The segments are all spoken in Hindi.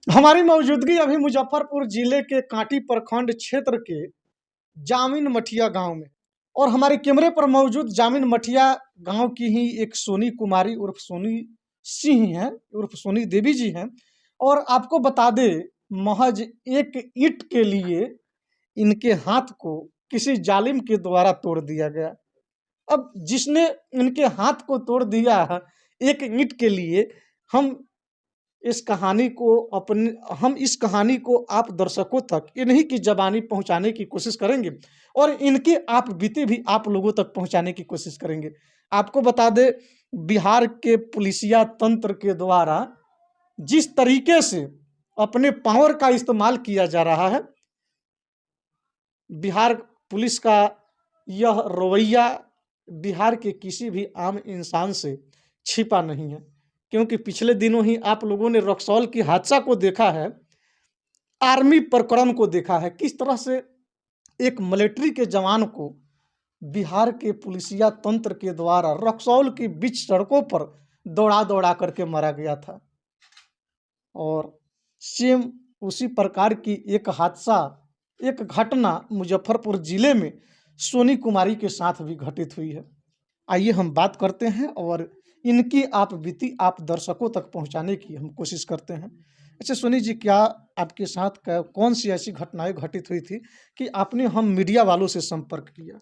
हमारी मौजूदगी अभी मुजफ्फरपुर जिले के कांटी प्रखंड क्षेत्र के जामिन मठिया गांव में, और हमारे कैमरे पर मौजूद जामिन मठिया गांव की ही एक सोनी कुमारी उर्फ सोनी सिंह हैं, उर्फ सोनी देवी जी हैं। और आपको बता दे, महज एक ईंट के लिए इनके हाथ को किसी जालिम के द्वारा तोड़ दिया गया। अब जिसने इनके हाथ को तोड़ दिया एक ईंट के लिए, हम इस कहानी को इस कहानी को आप दर्शकों तक इन्हीं की ज़बानी पहुंचाने की कोशिश करेंगे, और इनकी आप बीती भी आप लोगों तक पहुंचाने की कोशिश करेंगे। आपको बता दें, बिहार के पुलिसिया तंत्र के द्वारा जिस तरीके से अपने पावर का इस्तेमाल किया जा रहा है, बिहार पुलिस का यह रवैया बिहार के किसी भी आम इंसान से छिपा नहीं है। क्योंकि पिछले दिनों ही आप लोगों ने रक्सौल की हादसा को देखा है, आर्मी प्रकरण को देखा है, किस तरह से एक मिलिट्री के जवान को बिहार के पुलिसिया तंत्र के द्वारा रक्सौल की बीच सड़कों पर दौड़ा दौड़ा करके मारा गया था। और सेम उसी प्रकार की एक हादसा, एक घटना मुजफ्फरपुर जिले में सोनी कुमारी के साथ भी घटित हुई है। आइए हम बात करते हैं और इनकी आप बीती आप दर्शकों तक पहुंचाने की हम कोशिश करते हैं। अच्छा सोनी जी, क्या आपके साथ कौन सी ऐसी घटनाएं घटित हुई थी कि आपने हम मीडिया वालों से संपर्क किया?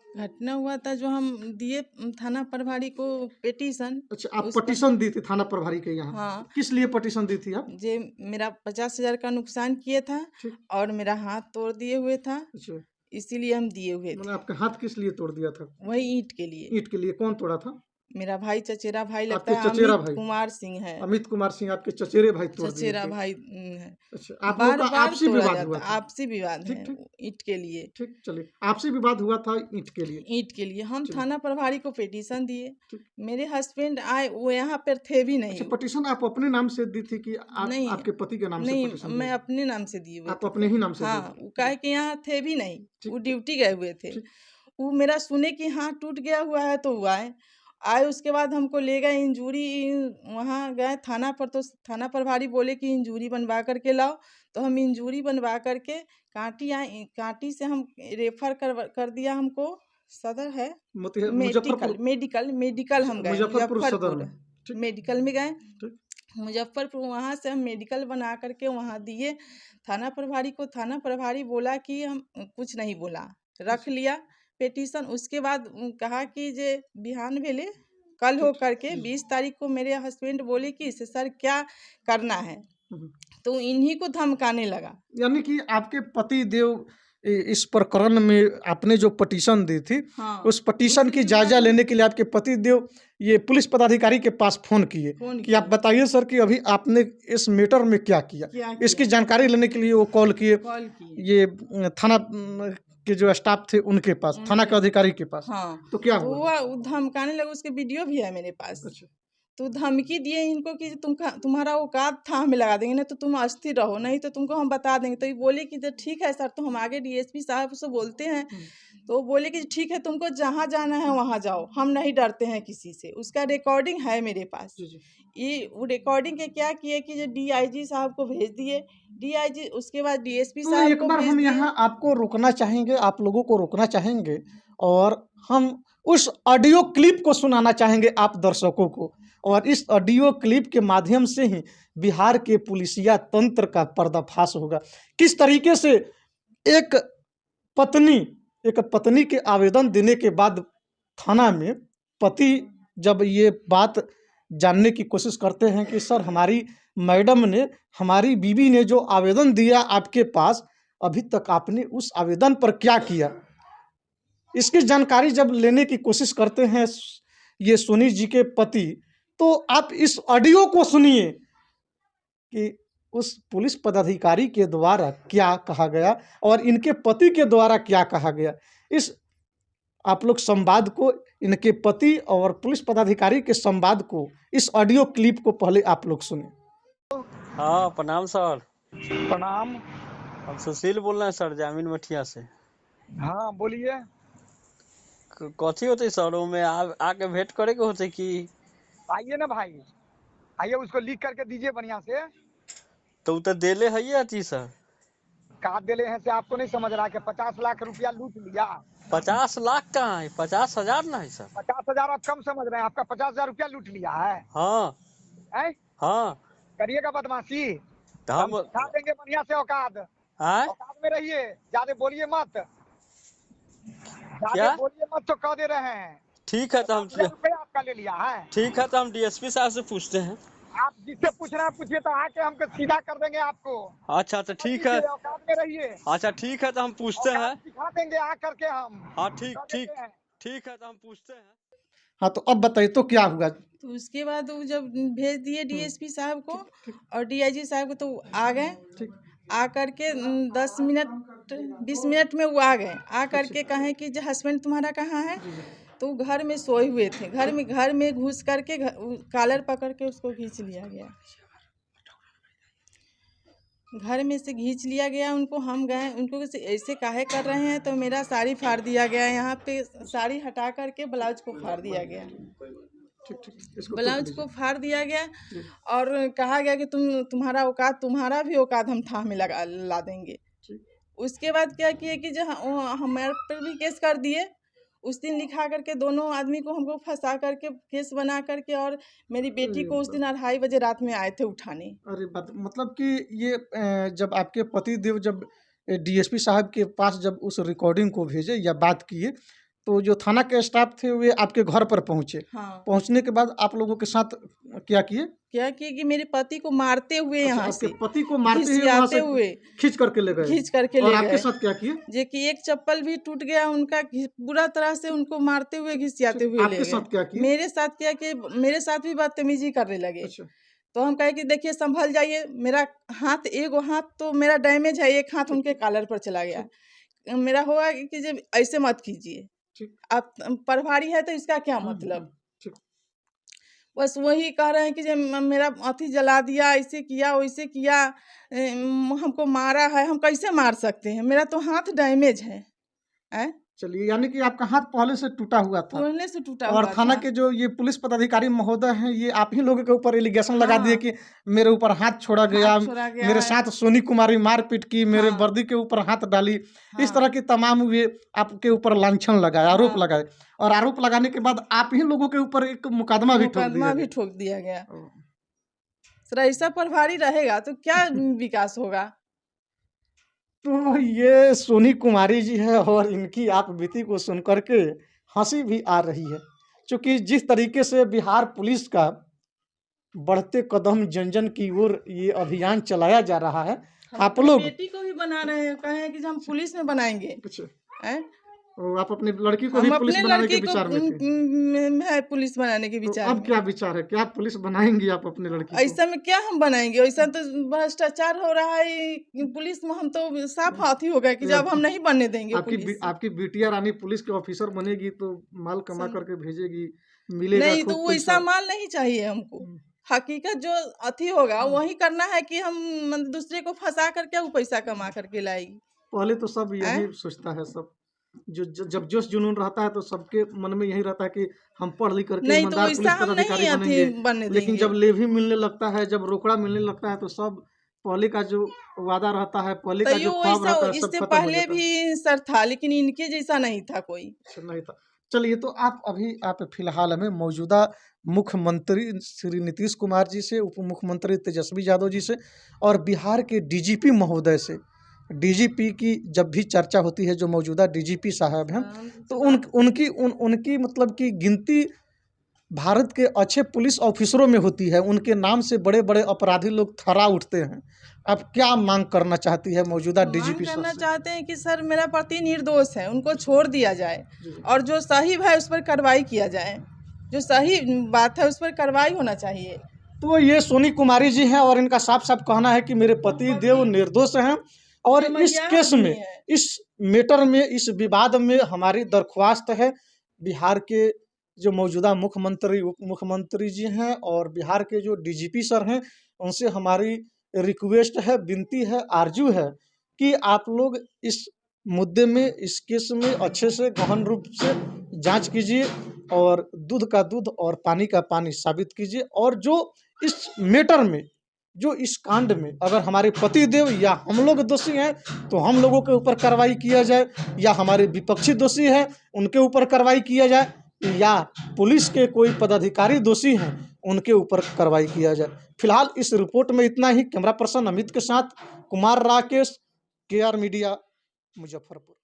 घटना हुआ था जो हम दिए थाना प्रभारी को पिटीशन। अच्छा, आप उस पर पटिशन दी थी थाना प्रभारी के यहाँ? हाँ, किस लिए पटिशन दी थी आप? जे मेरा 50,000 का नुकसान किए था ठीक। और मेरा हाथ तोड़ दिए हुए था, अच्छा, इसीलिए हम दिए हुए मैंने थे। आपका हाथ किस लिए तोड़ दिया था? वही ईंट के लिए। ईंट के लिए? कौन तोड़ा था? मेरा भाई, चचेरा भाई लगता आपके है, चचेरा अमित भाई? कुमार सिंह है। अमित कुमार सिंह आपके चचेरे भाई तोड़ दिए चचेरा थे? भाई है। अच्छा, आप लोगों बार का बार आपसी तोड़ा विवाद हुआ जाता, था? आपसी विवाद ठीक है ठीक ईंट के लिए। ठीक, चलिए, आपसी विवाद हुआ था ईंट के लिए। ईंट के लिए हम चलिए, थाना प्रभारी को पिटीशन दिए। ठीक। मेरे हस्बैंड आए, वो यहाँ पर थे भी अच्छा, नहीं। पटिशन आप अपने नाम से दी थी कि आप नहीं, आपके पति के नाम से नहीं, पटिशन मैं दिया? अपने नाम से दिए हुए आप थे। अपने ही नाम से दिए हाँ, थे? वो जी, काहे कि यहाँ थे भी नहीं, ठीक वो ठीक ड्यूटी गए हुए थे। ठीक। वो मेरा सुने कि हाँ टूट गया हुआ है, तो वो आए। आए उसके बाद हमको ले गए इंजूरी, वहाँ गए थाना पर, तो थाना प्रभारी बोले कि इंजूरी बनवा कर के लाओ। तो हम इंजूरी बनवा कर के कांटी आए, कांटी से हम रेफर कर दिया हमको। सदर है, मुजफ्फरपुर? मेडिकल मेडिकल अच्छा, हम गए मुजफ्फरपुर सदर मुजफ्फरपुर। में? ठीक मेडिकल में गए ठीक। मुजफ्फरपुर, वहाँ से हम मेडिकल बना करके वहाँ दिए थाना प्रभारी को। थाना प्रभारी बोला कि हम कुछ नहीं बोला, रख अच्छा, लिया पिटीशन। उसके बाद कहा कि जे बिहान भेले कल हो ठीक करके 20 तारीख को मेरे हस्बैंड बोले कि इसे सर क्या करना है, हम्म। तो इन्हीं को धमकाने लगा। यानी कि आपके पति देव इस प्रकरण में आपने जो पटिशन दी थी, हाँ, उस पटिशन उसी की के जायजा बाद लेने के लिए आपके पति देव ये पुलिस पदाधिकारी के पास फोन किए फोन कि आप किए, बताइए सर कि अभी आपने इस मैटर में क्या किया। क्या इसकी किया, जानकारी लेने के लिए वो कॉल किए कॉल किए ये थाना के जो स्टाफ थे उनके पास, थाना उनके। के अधिकारी के पास। हाँ, तो क्या तो हुआ? वो धमकाने लगा, उसके वीडियो भी है मेरे पास। अच्छा, तो धमकी दिए इनको कि तुम्हारा औकात था, हमें लगा देंगे, नहीं तो तुम अस्थिर रहो, नहीं तो तुमको हम बता देंगे। तो ये बोले कि जो ठीक है सर, तो हम आगे डीएसपी साहब से बोलते हैं। तो वो बोले कि ठीक है, तुमको जहाँ जाना है वहाँ जाओ, हम नहीं डरते हैं किसी से। उसका रिकॉर्डिंग है मेरे पास। जी जी। ये वो रिकॉर्डिंग के क्या किए कि जो डीआईजी साहब को भेज दिए, डीआईजी उसके बाद डीएसपी तो साहब एक को बार भेज हम दिए। यहाँ आपको रोकना चाहेंगे, आप लोगों को रोकना चाहेंगे, और हम उस ऑडियो क्लिप को सुनाना चाहेंगे आप दर्शकों को। और इस ऑडियो क्लिप के माध्यम से ही बिहार के पुलिसिया तंत्र का पर्दाफाश होगा। किस तरीके से एक पत्नी एक पत्नी के आवेदन देने के बाद थाना में पति जब ये बात जानने की कोशिश करते हैं कि सर हमारी मैडम ने, हमारी बीवी ने जो आवेदन दिया आपके पास, अभी तक आपने उस आवेदन पर क्या किया, इसकी जानकारी जब लेने की कोशिश करते हैं ये सोनी जी के पति, तो आप इस ऑडियो को सुनिए कि उस पुलिस पदाधिकारी के द्वारा क्या कहा गया और इनके पति के द्वारा क्या कहा गया। इस आप लोग संवाद को, इनके पति और पुलिस पदाधिकारी के संवाद को, इस ऑडियो क्लिप को पहले आप लोग सुने। हाँ, प्रणाम सर। प्रणाम। हम सुशील बोल रहे हैं सर, जामिन मठिया से। हाँ बोलिए। कथी होते सर, में आके भेंट करे के होते कि? आइए ना भाई, आइए, उसको लिख करके दीजिए बढ़िया से। तो उ तो देले है ये अथी सर। कहा दिले हैं से आपको नहीं समझ रहा है कि 50 लाख रुपया लूट लिया। 50 लाख कहाँ है, 50,000 ना है सर। 50,000 आप कम समझ रहे हैं, आपका 50,000 रुपया लूट लिया है। हाँ हैं? हाँ। करिएगा बदमाशी, तो हम हम सिखा देंगे बढ़िया से औकात। आए औकात में रहिए, ज्यादा बोलिए मत, ज्यादा क्या बोलिए मत तो कह दे रहे हैं। ठीक है तो 50,000 रुपया आपका ले लिया है। ठीक है तो हम डीएसपी साहब से पूछते हैं। आप जिससे पूछ रहे हैं पूछिए, तो आके हमको सीधा कर देंगे आपको। अच्छा तो मत ठीक है। कीजिए, औकात में रहिए। अच्छा ठीक है तो हम पूछते हैं। औकात सिखा देंगे आ करके हम। हाँ ठीक कर ठीक देते हैं। ठीक है तो हम पूछते हैं। हाँ, तो अब बताइए तो क्या हुआ? तो उसके बाद वो जब भेज दिए डीएसपी साहब को ठीक और डीआईजी साहब को, तो वो आ गए। ठीक। आ करके 10 मिनट 20 मिनट में वो आ गए। आ करके कहें कि जो हस्बैंड तुम्हारा कहाँ है, तो वो घर में सोए हुए थे। घर में घुस करके कॉलर पकड़ के उसको खींच लिया गया। घर में से खींच लिया गया उनको। हम गए, उनको ऐसे काहे कर रहे हैं, तो मेरा साड़ी फाड़ दिया गया। यहाँ पे साड़ी हटा करके ब्लाउज को फाड़ दिया गया। ठीक ठीक, इसको तोड़ ब्लाउज लीजिए। को फाड़ दिया गया जी। और कहा गया कि तुम्हारा औकात, तुम्हारा भी औकात हम थाह में लगा ला देंगे। ठीक। उसके बाद क्या किए कि जो हमारे पर भी केस कर दिए। उस दिन लिखा करके दोनों आदमी को हमको फंसा करके केस बना करके, और मेरी बेटी को उस दिन 2:30 बजे रात में आए थे उठाने। अरे बात मतलब कि ये जब आपके पति देव जब डीएसपी साहब के पास जब उस रिकॉर्डिंग को भेजे या बात किए, तो जो थाना के स्टाफ थे वे आपके घर पर पहुंचे। हाँ, पहुंचने के बाद आप लोगों के साथ क्या किए? क्या किए कि मेरे पति को मारते हुए अच्छा, यहाँ आपके से पति को मारते ही वहां घिसियाते से हुए खींच करके ले गए खींच करके और ले आपके गए। साथ क्या किए? जे कि एक चप्पल भी टूट गया उनका, बुरा तरह से उनको मारते हुए घिसियाते हुए ले आपके गए। साथ क्या किए? मेरे साथ क्या कि मेरे साथ भी बदतमीजी करने लगे। अच्छा। तो हम कहे कि देखिए संभल जाइए। मेरा हाथ, एगो हाथ तो मेरा डैमेज है, एक हाथ उनके कॉलर पर चला गया। मेरा हुआ कि जब ऐसे मत कीजिए, ठीक। आप प्रभारी है तो इसका क्या हम्म, मतलब। ठीक। बस वही कह रहे हैं कि जब मेरा अथी जला दिया, ऐसे किया वैसे किया, हमको मारा है। हम कैसे मार सकते हैं, मेरा तो हाथ डैमेज है। चलिए, यानी कि आपका हाथ पहले से टूटा हुआ था पहले से टूटा और हुआ थाना था। के जो ये पुलिस पदाधिकारी महोदय हैं, ये आप ही लोगों के ऊपर एलिगेशन लगा दिए हाँ, कि मेरे ऊपर हाथ छोड़ा गया, हाथ छोड़ा गया मेरे है। साथ सोनी कुमारी मारपीट की, मेरे हाँ, वर्दी के ऊपर हाथ डाली। इस हाँ, तरह की तमाम वे आपके ऊपर लांछन लगाए, आरोप हाँ, लगाए, और आरोप लगाने के बाद आप ही लोगों के ऊपर एक मुकदमा भी ठोक दिया मुकदमा भी गया। ठोक दिया गया। ओ, सर ऐसा प्रभारी रहेगा तो क्या विकास होगा। तो ये सोनी कुमारी जी है और इनकी आप बीती को सुनकर के हंसी भी आ रही है, क्योंकि जिस तरीके से बिहार पुलिस का बढ़ते कदम जन जन की ओर ये अभियान चलाया जा रहा है, हम आप अपनी लोग बेटी को भी बना रहे हैं, कहे हैं कि हम पुलिस में बनाएंगे। कुछ हैं? आप अपनी लड़की को भी हम पुलिस अपने बनाने के लड़की को विचार में थे, है पुलिस बनाने के तो विचार अब में। क्या विचार है, क्या पुलिस बनाएंगी आप अपनी लड़की को? ऐसा में क्या हम बनाएंगे, ऐसा तो भ्रष्टाचार हो रहा है पुलिस में। हम तो साफ हाथी हो गए कि जब हम नहीं बनने देंगे पुलिस। आपकी बिटिया रानी पुलिस के ऑफिसर बनेगी तो माल कमा करके भेजेगी, मिलेगा नहीं, तो खूब वो ऐसा पैसा। माल नहीं चाहिए हमको। हकीकत जो अथी होगा वही करना है कि हम दूसरे को फंसा करके वो पैसा कमा करके लाएगी। पहले तो सब यही सोचता है, सब जब जोश जुनून रहता है तो सबके मन में यही रहता है कि हम पढ़ लिख करके नहीं, तो ईमानदार वैसा पुलिस हम पदाधिकारी नहीं अथी बनेंगे। बनने लेकिन देंगे। जब लेवी मिलने लगता है, जब रोकड़ा मिलने लगता है, तो सब पहले का जो वादा रहता है, पहले का जो तैयो ख्वाब वैसा रहता है, सब इससे खत्म हो पहले जाता है। भी सर था, लेकिन इनके जैसा नहीं था कोई। अच्छा, नहीं था। चलिए, तो आप फिलहाल हमें मौजूदा मुख्यमंत्री श्री नीतीश कुमार जी से, उप मुख्यमंत्री तेजस्वी यादव जी से और बिहार के डीजीपी महोदय से, डीजीपी की जब भी चर्चा होती है, जो मौजूदा डीजीपी साहब हैं, तो उनकी मतलब कि गिनती भारत के अच्छे पुलिस ऑफिसरों में होती है। उनके नाम से बड़े बड़े अपराधी लोग थर्रा उठते हैं। आप क्या मांग करना चाहती है मौजूदा मांग डीजीपी सर करना से? चाहते हैं कि सर मेरा पति निर्दोष है, उनको छोड़ दिया जाए जी। और जो सही है उस पर कार्रवाई किया जाए। जो सही बात है उस पर कार्रवाई होना चाहिए। तो ये सोनी कुमारी जी हैं और इनका साफ साफ कहना है कि मेरे पति देव निर्दोष हैं और इस समझिया केस आदमी में, है। इस मैटर में, इस विवाद में हमारी दरख्वास्त है बिहार के जो मौजूदा मुख्यमंत्री, उप मुख्यमंत्री जी हैं और बिहार के जो डीजीपी सर हैं, उनसे हमारी रिक्वेस्ट है, विनती है, आरजू है कि आप लोग इस मुद्दे में, इस केस में अच्छे से गहन रूप से जांच कीजिए और दूध का दूध और पानी का पानी साबित कीजिए, और जो इस मैटर में जो इस कांड में अगर हमारे पतिदेव या हम लोग दोषी हैं तो हम लोगों के ऊपर कार्रवाई किया जाए, या हमारे विपक्षी दोषी हैं उनके ऊपर कार्रवाई किया जाए, या पुलिस के कोई पदाधिकारी दोषी हैं उनके ऊपर कार्रवाई किया जाए। फिलहाल इस रिपोर्ट में इतना ही। कैमरा पर्सन अमित के साथ कुमार राकेश, KR मीडिया, मुजफ्फरपुर।